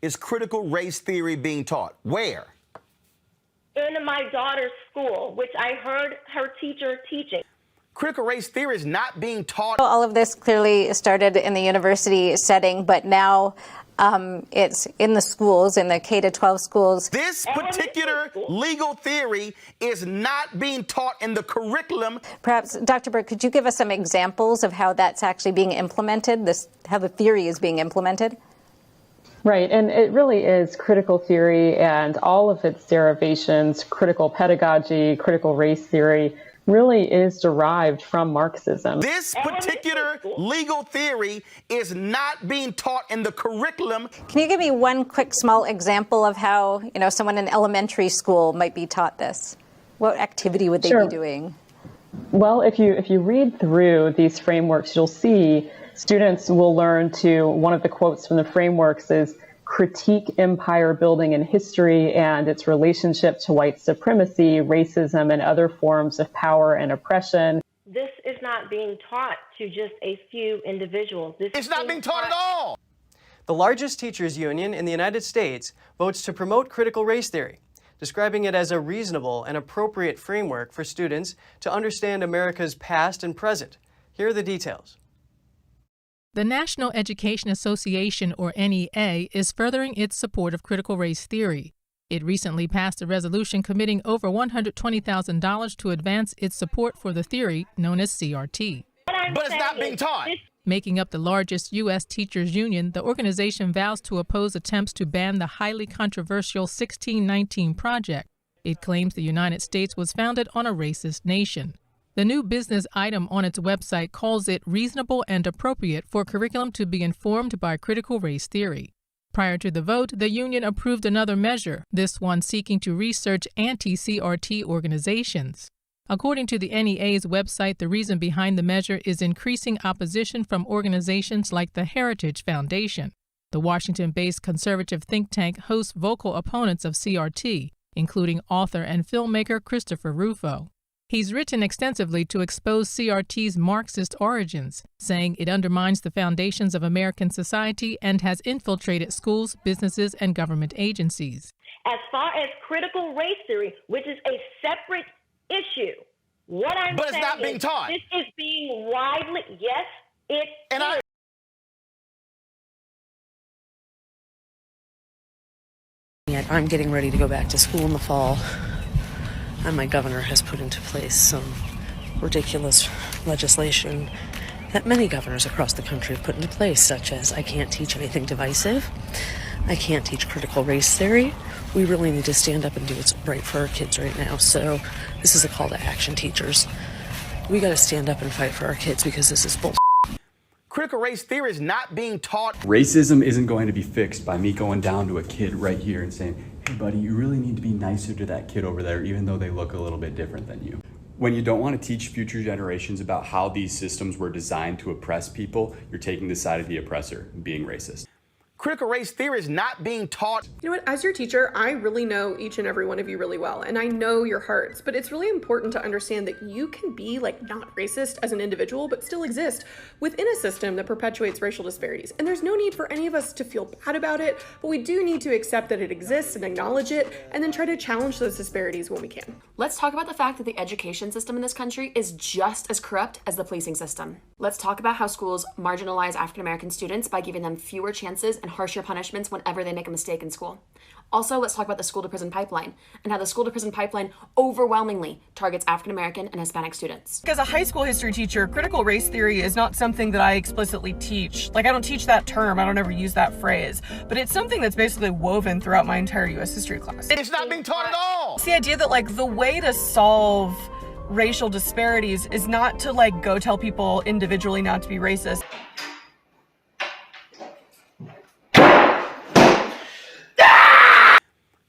is critical race theory being taught? Where? In my daughter's school, which I heard her teacher teaching. Critical race theory is not being taught. All of this clearly started in the university setting, but now it's in the schools, in the K-12 schools. This particular legal theory is not being taught in the curriculum. Perhaps, Dr. Burke, could you give us some examples of how that's actually being implemented, how the theory is being implemented? Right, and it really is critical theory and all of its derivations, critical pedagogy, critical race theory, really is derived from Marxism. This particular legal theory is not being taught in the curriculum. Can you give me one quick small example of how, someone in elementary school might be taught this? What activity would they be doing? Well, if you read through these frameworks, you'll see students will learn to, one of the quotes from the frameworks is, critique empire building in history and its relationship to white supremacy, racism, and other forms of power and oppression. This is not being taught to just a few individuals. It's not being taught at all. The largest teachers union in the United States votes to promote critical race theory, describing it as a reasonable and appropriate framework for students to understand America's past and present. Here are the details. The National Education Association, or NEA, is furthering its support of critical race theory. It recently passed a resolution committing over $120,000 to advance its support for the theory known as CRT. But it's not being taught. Making up the largest U.S. teachers union, the organization vows to oppose attempts to ban the highly controversial 1619 Project. It claims the United States was founded on a racist nation. The new business item on its website calls it reasonable and appropriate for curriculum to be informed by critical race theory. Prior to the vote, the union approved another measure, this one seeking to research anti-CRT organizations. According to the NEA's website, the reason behind the measure is increasing opposition from organizations like the Heritage Foundation. The Washington-based conservative think tank hosts vocal opponents of CRT, including author and filmmaker Christopher Rufo. He's written extensively to expose CRT's Marxist origins, saying it undermines the foundations of American society and has infiltrated schools, businesses, and government agencies. As far as critical race theory, which is a separate issue, what I'm saying it's not being taught. This is being widely, yes, it is. Yet I'm getting ready to go back to school in the fall. And my governor has put into place some ridiculous legislation that many governors across the country have put into place, such as I can't teach anything divisive, I can't teach critical race theory. We really need to stand up and do what's right for our kids right now. So this is a call to action, teachers. We got to stand up and fight for our kids because this is bullshit. Critical race theory is not being taught. Racism isn't going to be fixed by me going down to a kid right here and saying, hey buddy, you really need to be nicer to that kid over there, even though they look a little bit different than you. When you don't want to teach future generations about how these systems were designed to oppress people, you're taking the side of the oppressor and being racist. Critical race theory is not being taught. You know what, as your teacher, I really know each and every one of you really well, and I know your hearts, but it's really important to understand that you can be not racist as an individual, but still exist within a system that perpetuates racial disparities. And there's no need for any of us to feel bad about it, but we do need to accept that it exists and acknowledge it, and then try to challenge those disparities when we can. Let's talk about the fact that the education system in this country is just as corrupt as the policing system. Let's talk about how schools marginalize African American students by giving them fewer chances and harsher punishments whenever they make a mistake in school. Also, let's talk about the school-to-prison pipeline and how the school-to-prison pipeline overwhelmingly targets African American and Hispanic students. As a high school history teacher, critical race theory is not something that I explicitly teach. I don't teach that term, I don't ever use that phrase, but it's something that's basically woven throughout my entire U.S. history class. It's not being taught at all! It's the idea that the way to solve racial disparities is not to go tell people individually not to be racist.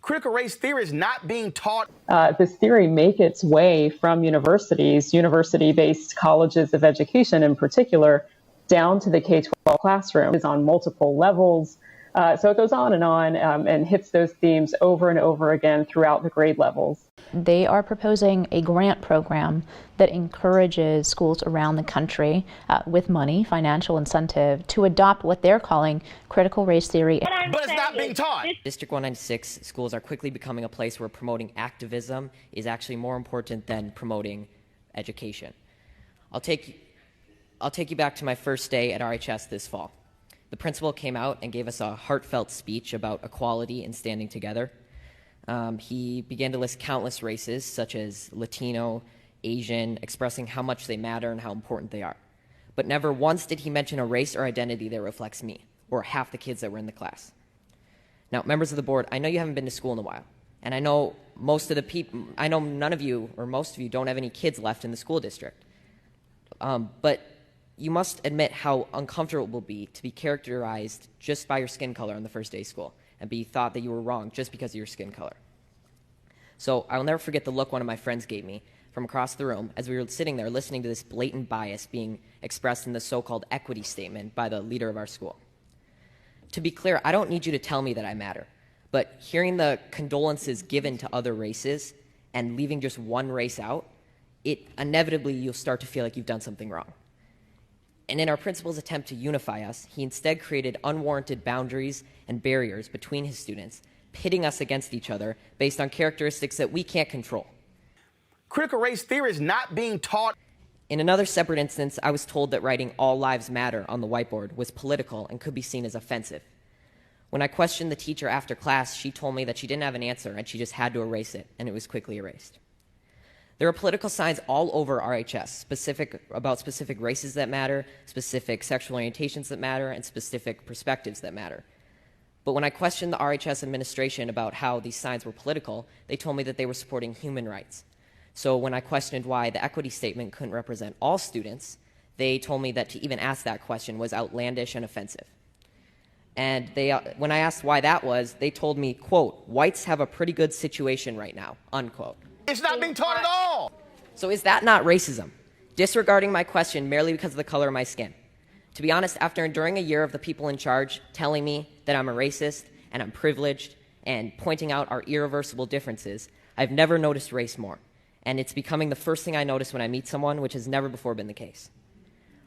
Critical race theory is not being taught. This theory make its way from universities, university-based colleges of education in particular, down to the K-12 classroom. It's on multiple levels. So it goes on and hits those themes over and over again throughout the grade levels. They are proposing a grant program that encourages schools around the country with money, financial incentive, to adopt what they're calling critical race theory. But it's not being taught. District 196 schools are quickly becoming a place where promoting activism is actually more important than promoting education. I'll take you back to my first day at RHS this fall. The principal came out and gave us a heartfelt speech about equality and standing together. He began to list countless races, such as Latino, Asian, expressing how much they matter and how important they are. But never once did he mention a race or identity that reflects me, or half the kids that were in the class. Now, members of the board, I know you haven't been to school in a while, and I know none of you, or most of you, don't have any kids left in the school district. But you must admit how uncomfortable it will be to be characterized just by your skin color on the first day of school, and be thought that you were wrong just because of your skin color. So I will never forget the look one of my friends gave me from across the room as we were sitting there listening to this blatant bias being expressed in the so-called equity statement by the leader of our school. To be clear, I don't need you to tell me that I matter, but hearing the condolences given to other races and leaving just one race out, inevitably you'll start to feel like you've done something wrong. And in our principal's attempt to unify us, he instead created unwarranted boundaries and barriers between his students, pitting us against each other based on characteristics that we can't control. Critical race theory is not being taught. In another separate instance, I was told that writing "All Lives Matter" on the whiteboard was political and could be seen as offensive. When I questioned the teacher after class, she told me that she didn't have an answer and she just had to erase it, and it was quickly erased. There are political signs all over RHS, about specific races that matter, specific sexual orientations that matter, and specific perspectives that matter. But when I questioned the RHS administration about how these signs were political, they told me that they were supporting human rights. So when I questioned why the equity statement couldn't represent all students, they told me that to even ask that question was outlandish and offensive. And when I asked why that was, they told me, quote, "Whites have a pretty good situation right now," unquote. It's not being taught at all. So is that not racism? Disregarding my question merely because of the color of my skin? To be honest, after enduring a year of the people in charge telling me that I'm a racist and I'm privileged and pointing out our irreversible differences, I've never noticed race more. And it's becoming the first thing I notice when I meet someone, which has never before been the case.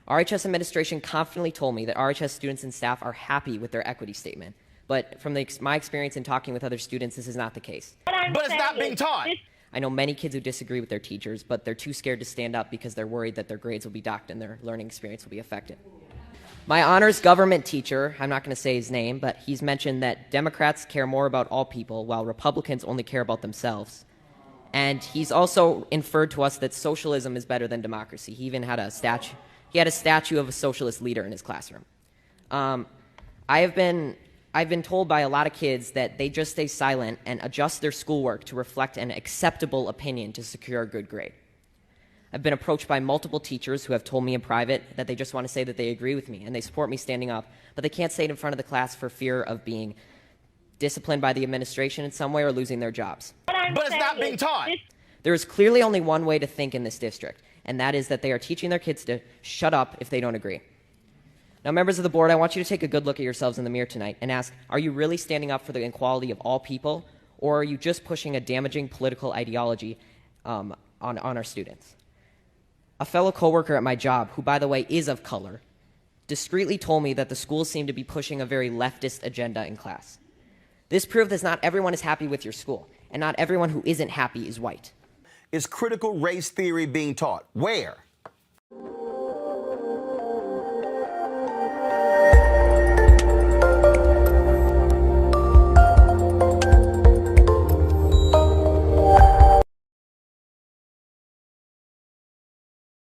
RHS administration confidently told me that RHS students and staff are happy with their equity statement. But from my experience in talking with other students, this is not the case. But it's not being taught. I know many kids who disagree with their teachers, but they're too scared to stand up because they're worried that their grades will be docked and their learning experience will be affected. My honors government teacher, I'm not going to say his name, but he's mentioned that Democrats care more about all people while Republicans only care about themselves. And he's also inferred to us that socialism is better than democracy. He even had a statue. He had a statue of a socialist leader in his classroom. I've been told by a lot of kids that they just stay silent and adjust their schoolwork to reflect an acceptable opinion to secure a good grade. I've been approached by multiple teachers who have told me in private that they just want to say that they agree with me and they support me standing up, but they can't say it in front of the class for fear of being disciplined by the administration in some way or losing their jobs. But it's not being taught. There is clearly only one way to think in this district, and that is that they are teaching their kids to shut up if they don't agree. Now, members of the board, I want you to take a good look at yourselves in the mirror tonight and ask, are you really standing up for the equality of all people, or are you just pushing a damaging political ideology on our students? A fellow coworker at my job, who, by the way, is of color, discreetly told me that the schools seem to be pushing a very leftist agenda in class. This proved that not everyone is happy with your school, and not everyone who isn't happy is white. Is critical race theory being taught? Where?